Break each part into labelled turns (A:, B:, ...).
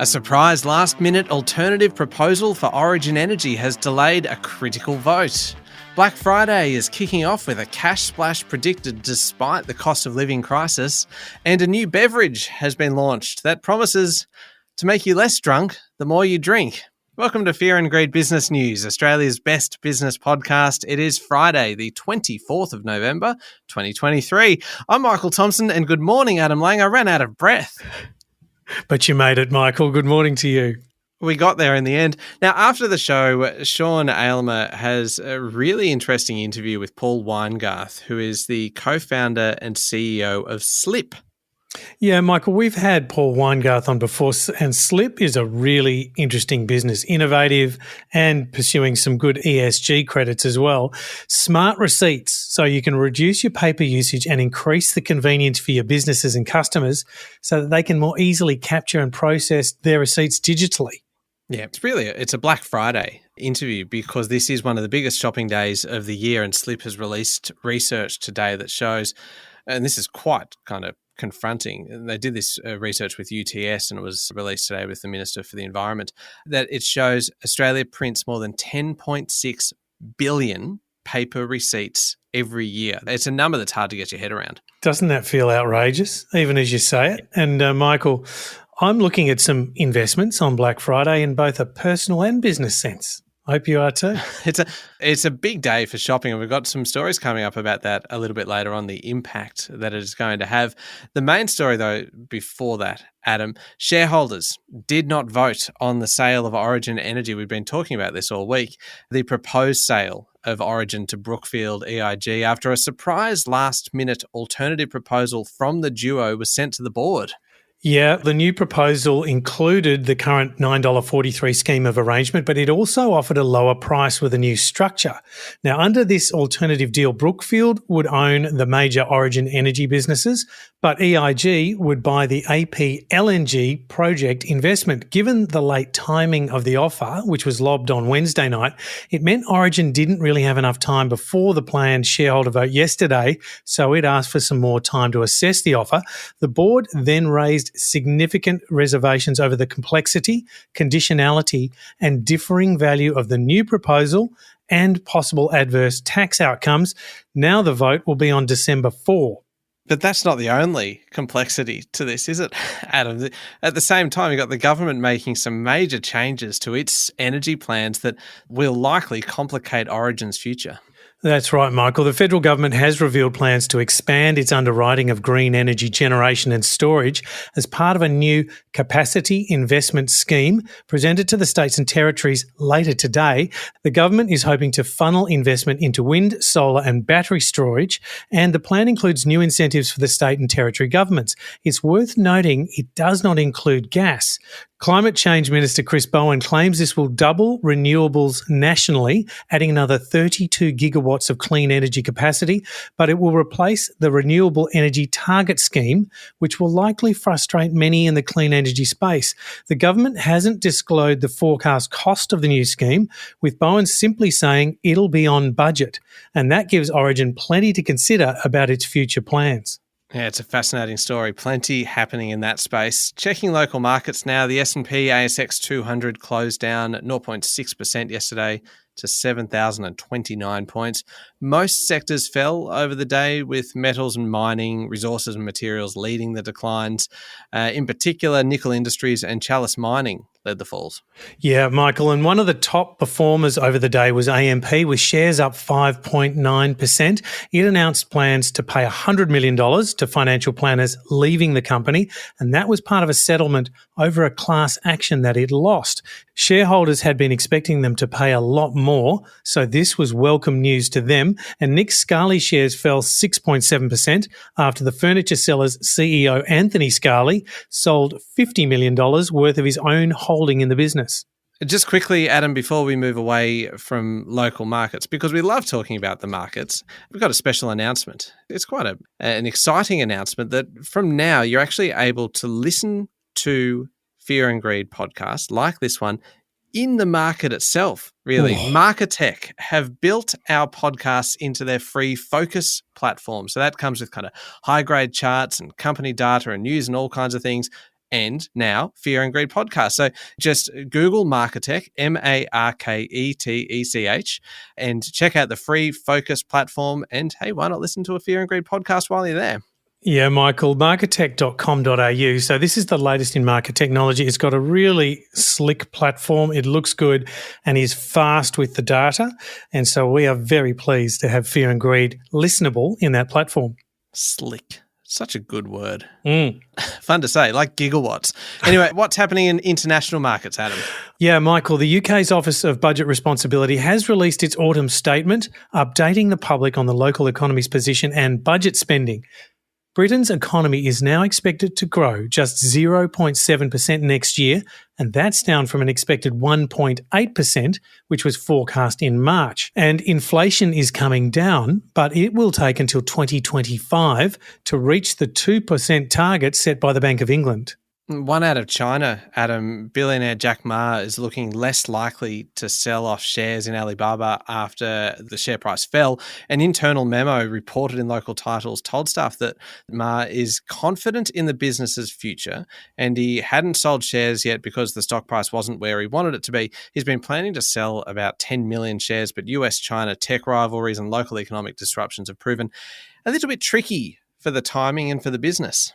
A: A surprise last-minute alternative proposal for Origin Energy has delayed a critical vote. Black Friday is kicking off with a cash splash predicted despite the cost of living crisis, and a new beverage has been launched that promises to make you less drunk the more you drink. Welcome to Fear and Greed Business News, Australia's best business podcast. It is Friday, the 24th of November, 2023. I'm Michael Thompson, and good morning, Adam Lang. I ran out of breath.
B: But you made it, Michael. Good morning to you.
A: We got there in the end. Now, after the show, Sean Aylmer has a really interesting interview with Paul Weingarth, who is the co-founder and CEO of Slip.
B: Yeah, Michael, we've had Paul Weingarth on before, and Slip is a really interesting business, innovative and pursuing some good ESG credits as well. Smart receipts, so you can reduce your paper usage and increase the convenience for your businesses and customers so that they can more easily capture and process their receipts digitally.
A: Yeah, it's a Black Friday interview because this is one of the biggest shopping days of the year, and Slip has released research today that shows, and this is quite kind of confronting. They did this research with UTS, and it was released today with the Minister for the Environment, that it shows Australia prints more than 10.6 billion paper receipts every year. It's a number that's hard to get your head around.
B: Doesn't that feel outrageous, even as you say it? And Michael, I'm looking at some investments on Black Friday in both a personal and business sense. Hope you are too.
A: It's a big day for shopping, and we've got some stories coming up about that a little bit later on, the impact that it is going to have. The main story, though, before that, Adam, shareholders did not vote on the sale of Origin Energy. We've been talking about this all week. The proposed sale of Origin to Brookfield EIG after a surprise last-minute alternative proposal from the duo was sent to the board.
B: Yeah, the new proposal included the current $9.43 scheme of arrangement, but it also offered a lower price with a new structure. Now, under this alternative deal, Brookfield would own the major Origin Energy businesses, but EIG would buy the AP LNG project investment. Given the late timing of the offer, which was lobbed on Wednesday night, it meant Origin didn't really have enough time before the planned shareholder vote yesterday, so it asked for some more time to assess the offer. The board then raised significant reservations over the complexity, conditionality, and differing value of the new proposal and possible adverse tax outcomes. Now the vote will be on December 4.
A: But that's not the only complexity to this, is it, Adam? At the same time, you've got the government making some major changes to its energy plans that will likely complicate Origin's future.
B: That's right, Michael. The federal government has revealed plans to expand its underwriting of green energy generation and storage as part of a new capacity investment scheme presented to the states and territories later today. The government is hoping to funnel investment into wind, solar and battery storage, and the plan includes new incentives for the state and territory governments. It's worth noting it does not include gas. Climate Change Minister Chris Bowen claims this will double renewables nationally, adding another 32 gigawatts of clean energy capacity, but it will replace the Renewable Energy Target Scheme, which will likely frustrate many in the clean energy space. The government hasn't disclosed the forecast cost of the new scheme, with Bowen simply saying it'll be on budget, and that gives Origin plenty to consider about its future plans.
A: Yeah, it's a fascinating story. Plenty happening in that space. Checking local markets now, the S&P ASX 200 closed down 0.6% yesterday to 7,029 points. Most sectors fell over the day, with metals and mining, resources and materials leading the declines. In particular, nickel industries and Chalice mining led the falls.
B: Yeah, Michael, and one of the top performers over the day was AMP, with shares up 5.9%. It announced plans to pay $100 million to financial planners leaving the company, and that was part of a settlement over a class action that it lost. Shareholders had been expecting them to pay a lot more, so this was welcome news to them. And Nick Scali's shares fell 6.7% after the furniture seller's CEO, Anthony Scali, sold $50 million worth of his own holding in the business.
A: Just quickly, Adam, before we move away from local markets, because we love talking about the markets, we've got a special announcement. It's quite an exciting announcement that from now you're actually able to listen to Fear and Greed podcasts like this one in the market itself, really. Marketech have built our podcasts into their free Focus platform. So that comes with kind of high-grade charts and company data and news and all kinds of things. and now Fear and Greed podcast. So just Google Marketech, Marketech, and check out the free Focus platform. And hey, why not listen to a Fear and Greed podcast while you're there?
B: Yeah, Michael, marketech.com.au. So this is the latest in market technology. It's got a really slick platform. It looks good and is fast with the data. And so we are very pleased to have Fear and Greed listenable in that platform.
A: Slick. Such a good word. Fun to say, like gigawatts. Anyway, what's happening in international markets, Adam?
B: Yeah, Michael, the UK's Office of Budget Responsibility has released its autumn statement, updating the public on the local economy's position and budget spending. Britain's economy is now expected to grow just 0.7% next year, and that's down from an expected 1.8%, which was forecast in March. And inflation is coming down, but it will take until 2025 to reach the 2% target set by the Bank of England.
A: One out of China, Adam, billionaire Jack Ma is looking less likely to sell off shares in Alibaba after the share price fell. An internal memo reported in local titles told staff that Ma is confident in the business's future, and he hadn't sold shares yet because the stock price wasn't where he wanted it to be. He's been planning to sell about 10 million shares, but US-China tech rivalries and local economic disruptions have proven a little bit tricky for the timing and for the business.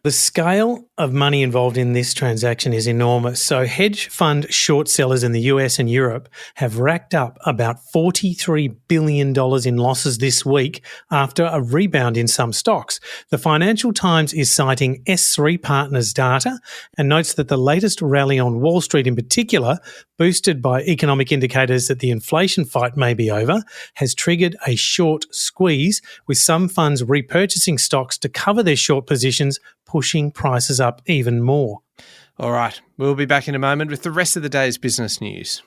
B: The scale of money involved in this transaction is enormous. So hedge fund short sellers in the US and Europe have racked up about $43 billion in losses this week after a rebound in some stocks. The Financial Times is citing S3 Partners data and notes that the latest rally on Wall Street in particular, boosted by economic indicators that the inflation fight may be over, has triggered a short squeeze, with some funds repurchasing stocks to cover their short positions, pushing prices up even more.
A: All right, we'll be back in a moment with the rest of the day's business news.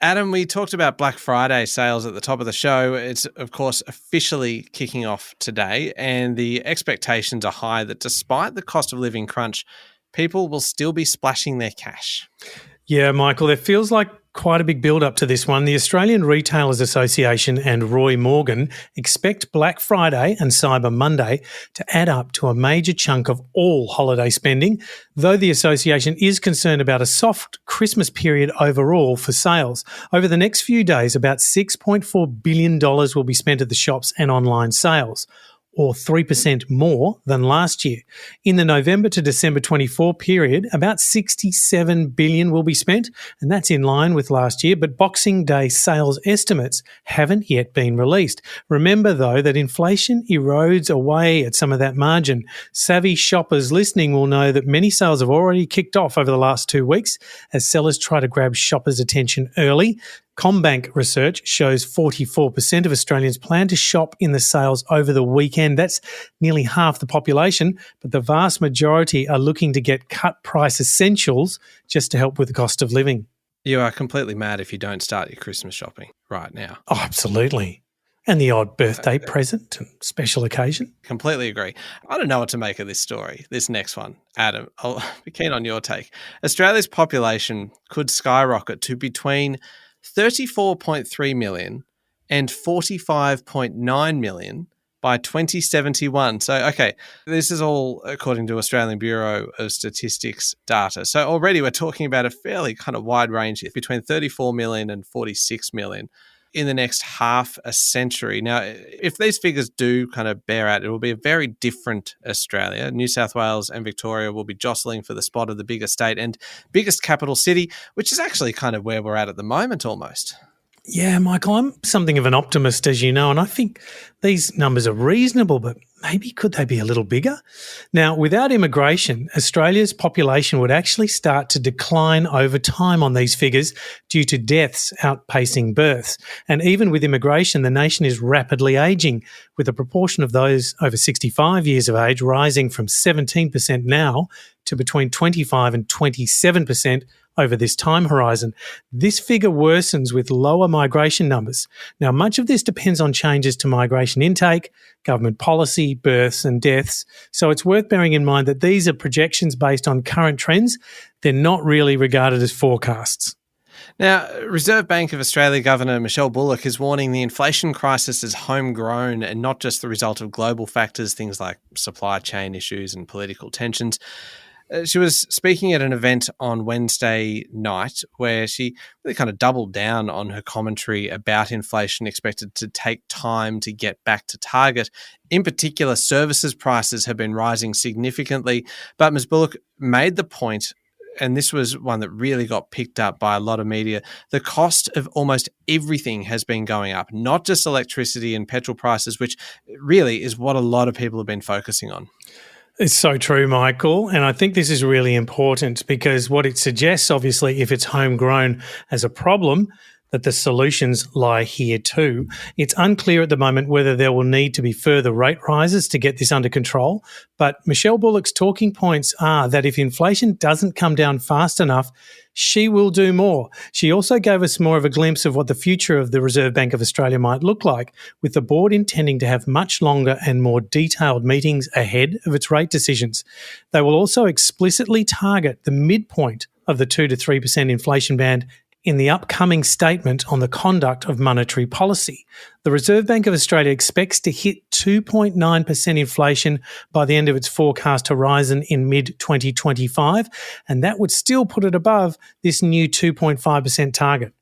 A: Adam, we talked about Black Friday sales at the top of the show. It's, of course, officially kicking off today, and the expectations are high that despite the cost of living crunch, people will still be splashing their cash.
B: Yeah, Michael, it feels like quite a big build-up to this one. The Australian Retailers Association and Roy Morgan expect Black Friday and Cyber Monday to add up to a major chunk of all holiday spending, though the association is concerned about a soft Christmas period overall for sales. Over the next few days, about $6.4 billion will be spent at the shops and online sales, or 3% more than last year. In the November to December 24 period, about $67 billion will be spent, and that's in line with last year, but Boxing Day sales estimates haven't yet been released. Remember, though, that inflation erodes away at some of that margin. Savvy shoppers listening will know that many sales have already kicked off over the last 2 weeks as sellers try to grab shoppers' attention early. Combank research shows 44% of Australians plan to shop in the sales over the weekend. That's nearly half the population, but the vast majority are looking to get cut price essentials just to help with the cost of living.
A: You are completely mad if you don't start your Christmas shopping right now.
B: Oh, absolutely. And the odd birthday present and special occasion.
A: Completely agree. I don't know what to make of this story, this next one. Adam, I'll be keen on your take. Australia's population could skyrocket to between 34.3 million and 45.9 million by 2071. So, okay, this is all according to Australian Bureau of Statistics data. So already we're talking about a fairly kind of wide range here, between 34 million and 46 million in the next half a century. Now, if these figures do kind of bear out, it will be a very different Australia. New South Wales and Victoria will be jostling for the spot of the biggest state and biggest capital city, which is actually kind of where we're at the moment almost.
B: Yeah, Michael, I'm something of an optimist, as you know, and I think these numbers are reasonable, but maybe could they be a little bigger? Now, without immigration, Australia's population would actually start to decline over time on these figures due to deaths outpacing births. And even with immigration, the nation is rapidly ageing, with a proportion of those over 65 years of age rising from 17% now to between 25 and 27% over this time horizon. This figure worsens with lower migration numbers. Now, much of this depends on changes to migration intake, government policy, births and deaths. So it's worth bearing in mind that these are projections based on current trends. They're not really regarded as forecasts.
A: Now, Reserve Bank of Australia Governor Michelle Bullock is warning the inflation crisis is homegrown and not just the result of global factors, things like supply chain issues and political tensions. She was speaking at an event on Wednesday night where she really kind of doubled down on her commentary about inflation expected to take time to get back to target. In particular, services prices have been rising significantly, but Ms. Bullock made the point, and this was one that really got picked up by a lot of media, the cost of almost everything has been going up, not just electricity and petrol prices, which really is what a lot of people have been focusing on.
B: It's so true, Michael. And I think this is really important because what it suggests, obviously, if it's homegrown as a problem, that the solutions lie here too. It's unclear at the moment whether there will need to be further rate rises to get this under control. But Michelle Bullock's talking points are that if inflation doesn't come down fast enough, she will do more. She also gave us more of a glimpse of what the future of the Reserve Bank of Australia might look like, with the board intending to have much longer and more detailed meetings ahead of its rate decisions. They will also explicitly target the midpoint of the 2 to 3% inflation band in the upcoming statement on the conduct of monetary policy. The Reserve Bank of Australia expects to hit 2.9% inflation by the end of its forecast horizon in mid-2025, and that would still put it above this new 2.5% target.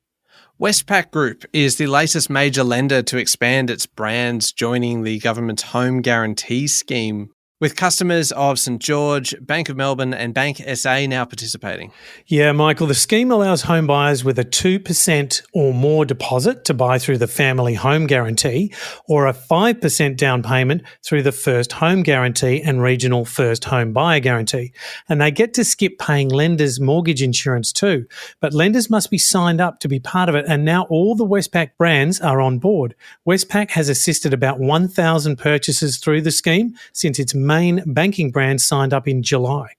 A: Westpac Group is the latest major lender to expand its brands, joining the government's home guarantee scheme, with customers of St George, Bank of Melbourne and Bank SA now participating.
B: Yeah, Michael, the scheme allows home buyers with a 2% or more deposit to buy through the family home guarantee, or a 5% down payment through the first home guarantee and regional first home buyer guarantee. And they get to skip paying lenders' mortgage insurance too. But lenders must be signed up to be part of it, and now all the Westpac brands are on board. Westpac has assisted about 1,000 purchases through the scheme since its main banking brand signed up in July.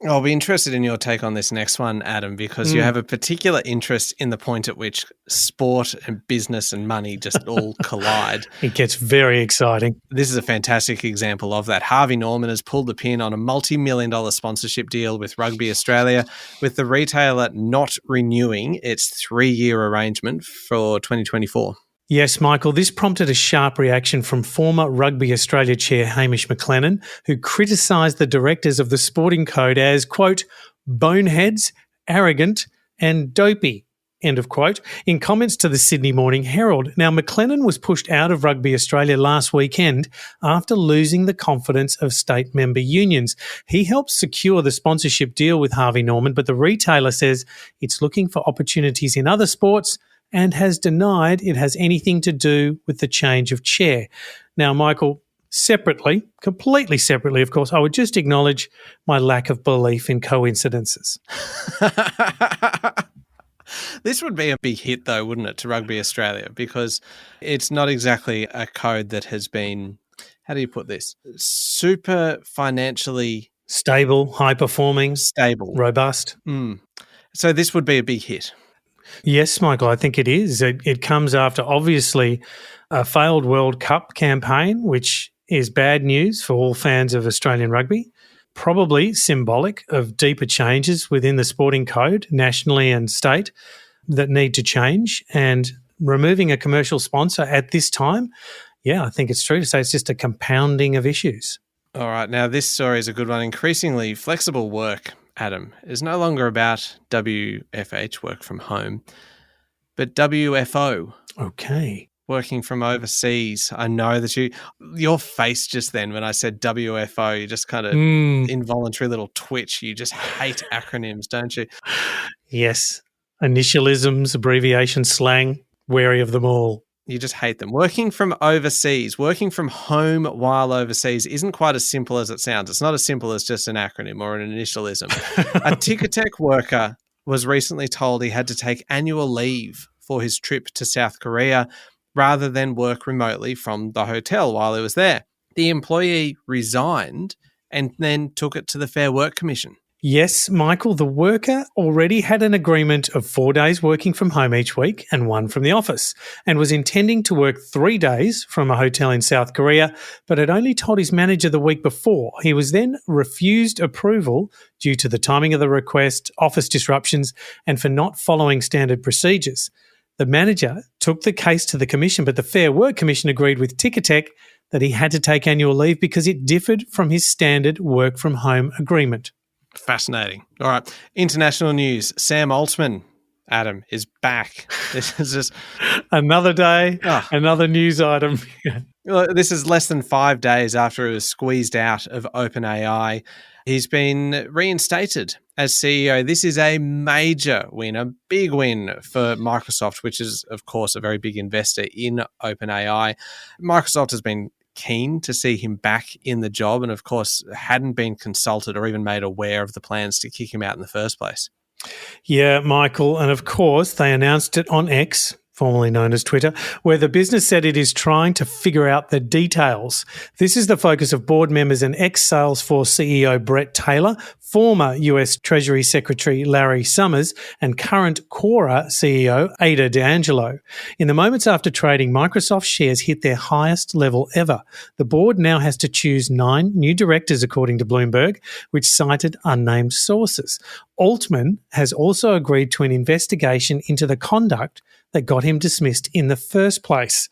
A: I'll be interested in your take on this next one, Adam, because you have a particular interest in the point at which sport and business and money just all collide.
B: It gets very exciting.
A: This is a fantastic example of that. Harvey Norman has pulled the pin on a multi-million-dollar sponsorship deal with Rugby Australia, with the retailer not renewing its 3-year arrangement for 2024.
B: Yes, Michael, this prompted a sharp reaction from former Rugby Australia chair Hamish McLennan, who criticised the directors of the sporting code as, quote, boneheads, arrogant and dopey, end of quote, in comments to the Sydney Morning Herald. Now, McLennan was pushed out of Rugby Australia last weekend after losing the confidence of state member unions. He helped secure the sponsorship deal with Harvey Norman, but the retailer says it's looking for opportunities in other sports and has denied it has anything to do with the change of chair. Now, Michael, separately, completely separately, of course, I would just acknowledge my lack of belief in coincidences.
A: This would be a big hit, though, wouldn't it, to Rugby Australia? Because it's not exactly a code that has been, how do you put this, super financially
B: stable, high-performing,
A: stable,
B: robust.
A: So this would be a big hit.
B: Yes, Michael, I think it is. It comes after, obviously, a failed World Cup campaign, which is bad news for all fans of Australian rugby, probably symbolic of deeper changes within the sporting code, nationally and state, that need to change. And removing a commercial sponsor at this time, yeah, I think it's true to say it's just a compounding of issues.
A: All right, now this story is a good one. Increasingly flexible work, Adam, is no longer about WFH, work from home, but WFO.
B: Okay.
A: Working from overseas. I know that your face just then when I said WFO, you just kind of involuntary little twitch. You just hate acronyms, don't you?
B: Yes. Initialisms, abbreviations, slang, wary of them all.
A: You just hate them. Working from overseas, working from home while overseas isn't quite as simple as it sounds. It's not as simple as just an acronym or an initialism. A Ticketek worker was recently told he had to take annual leave for his trip to South Korea rather than work remotely from the hotel while he was there. The employee resigned and then took it to the Fair Work Commission.
B: Yes, Michael, the worker already had an agreement of 4 days working from home each week and one from the office, and was intending to work 3 days from a hotel in South Korea, but had only told his manager the week before. He was then refused approval due to the timing of the request, office disruptions, and for not following standard procedures. The manager took the case to the Commission, but the Fair Work Commission agreed with Ticketek that he had to take annual leave because it differed from his standard work from home agreement.
A: Fascinating. All right. International news. Sam Altman, Adam, is back. This is just
B: another day, another news item.
A: This is less than 5 days after he was squeezed out of OpenAI. He's been reinstated as CEO. This is a major win, a big win for Microsoft, which is, of course, a very big investor in OpenAI. Microsoft has been keen to see him back in the job and, of course, hadn't been consulted or even made aware of the plans to kick him out in the first place.
B: Yeah, Michael. And, of course, they announced it on X, formerly known as Twitter, where the business said it is trying to figure out the details. This is the focus of board members and ex-Salesforce CEO Brett Taylor, former US Treasury Secretary Larry Summers, and current Quora CEO Ada D'Angelo. In the moments after trading, Microsoft shares hit their highest level ever. The board now has to choose 9 new directors, according to Bloomberg, which cited unnamed sources. Altman has also agreed to an investigation into the conduct that got him dismissed in the first place.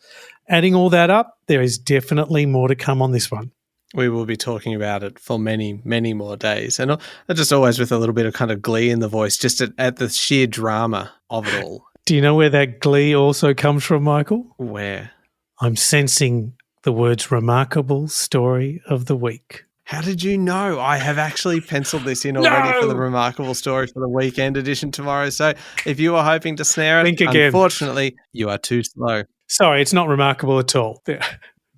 B: Adding all that up, there is definitely more to come on this one.
A: We will be talking about it for many, many more days. And just always with a little bit of kind of glee in the voice, just at the sheer drama of it all.
B: Do you know where that glee also comes from, Michael?
A: Where?
B: I'm sensing the words remarkable story of the week.
A: How did you know? I have actually penciled this in already for the remarkable story for the weekend edition tomorrow. So if you are hoping to snare it, unfortunately, you are too slow.
B: Sorry, it's not remarkable at all.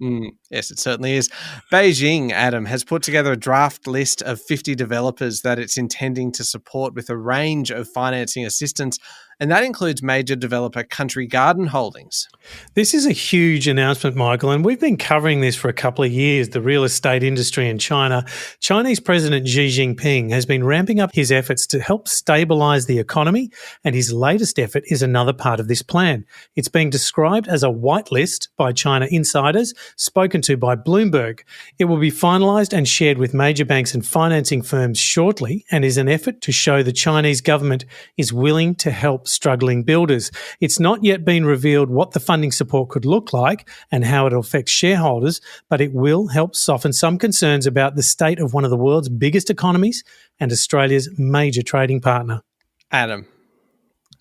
A: Yes, it certainly is. Beijing, Adam, has put together a draft list of 50 developers that it's intending to support with a range of financing assistance, and that includes major developer Country Garden Holdings.
B: This is a huge announcement, Michael, and we've been covering this for a couple of years, the real estate industry in China. Chinese President Xi Jinping has been ramping up his efforts to help stabilise the economy, and his latest effort is another part of this plan. It's being described as a whitelist by China insiders, spoken to by Bloomberg. It will be finalised and shared with major banks and financing firms shortly, and is an effort to show the Chinese government is willing to help struggling builders. It's not yet been revealed what the funding support could look like and how it will affect shareholders, but it will help soften some concerns about the state of one of the world's biggest economies and Australia's major trading partner.
A: Adam.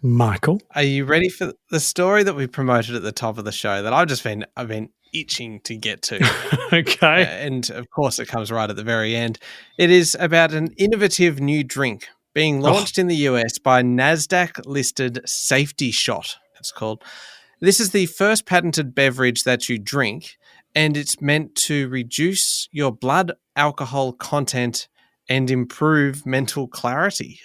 B: Michael.
A: Are you ready for the story that we promoted at the top of the show that I've been itching to get to?
B: Okay.
A: And of course it comes right at the very end. It is about an innovative new drink being launched in the US by NASDAQ-listed Safety Shot, it's called. This is the first patented beverage that you drink, and it's meant to reduce your blood alcohol content and improve mental clarity.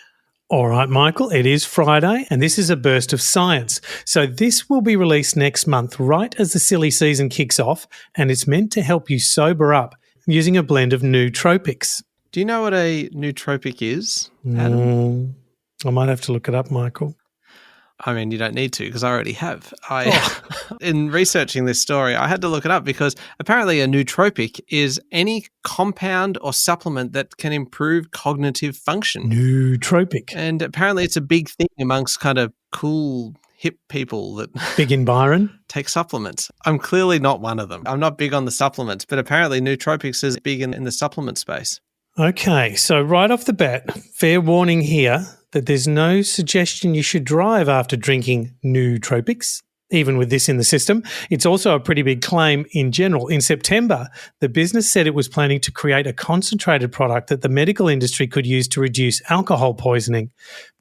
B: All right, Michael, it is Friday, and this is a burst of science. So this will be released next month, right as the silly season kicks off, and it's meant to help you sober up using a blend of nootropics.
A: Do you know what a nootropic is, Adam?
B: I might have to look it up, Michael.
A: I mean, you don't need to because I already have. In researching this story, I had to look it up because apparently a nootropic is any compound or supplement that can improve cognitive function.
B: Nootropic.
A: And apparently it's a big thing amongst kind of cool, hip people that
B: big in Byron
A: take supplements. I'm clearly not one of them. I'm not big on the supplements, but apparently nootropics is big in the supplement space.
B: Okay, so right off the bat, fair warning here that there's no suggestion you should drive after drinking nootropics, even with this in the system. It's also a pretty big claim in general. In September, the business said it was planning to create a concentrated product that the medical industry could use to reduce alcohol poisoning.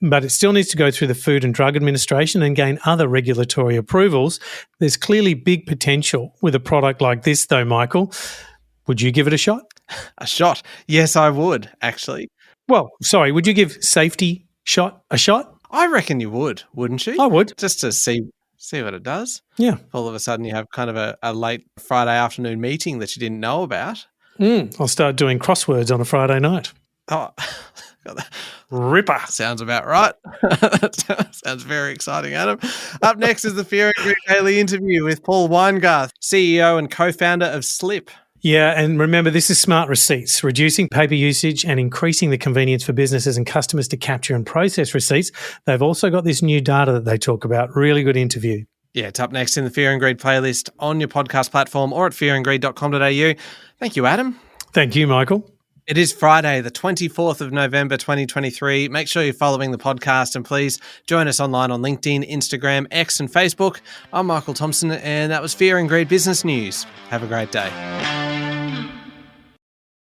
B: But it still needs to go through the Food and Drug Administration and gain other regulatory approvals. There's clearly big potential with a product like this, though, Michael. Would you give it a shot?
A: A shot? Yes, I would, actually.
B: Well, sorry, would you give Safety Shot a shot?
A: I reckon you would, wouldn't you?
B: I would.
A: Just to see what it does.
B: Yeah.
A: All of a sudden you have kind of a late Friday afternoon meeting that you didn't know about.
B: I'll start doing crosswords on a Friday night.
A: Oh, got that.
B: Ripper.
A: Sounds about right. Sounds very exciting, Adam. Up next is the Fear and Greed Daily interview with Paul Weingarth, CEO and co-founder of Slip.
B: Yeah, and remember, this is smart receipts, reducing paper usage and increasing the convenience for businesses and customers to capture and process receipts. They've also got this new data that they talk about. Really good interview.
A: Yeah, it's up next in the Fear and Greed playlist on your podcast platform or at fearandgreed.com.au. Thank you, Adam.
B: Thank you, Michael.
A: It is Friday, the 24th of November, 2023. Make sure you're following the podcast and please join us online on LinkedIn, Instagram, X and Facebook. I'm Michael Thompson and that was Fear and Greed Business News. Have a great day.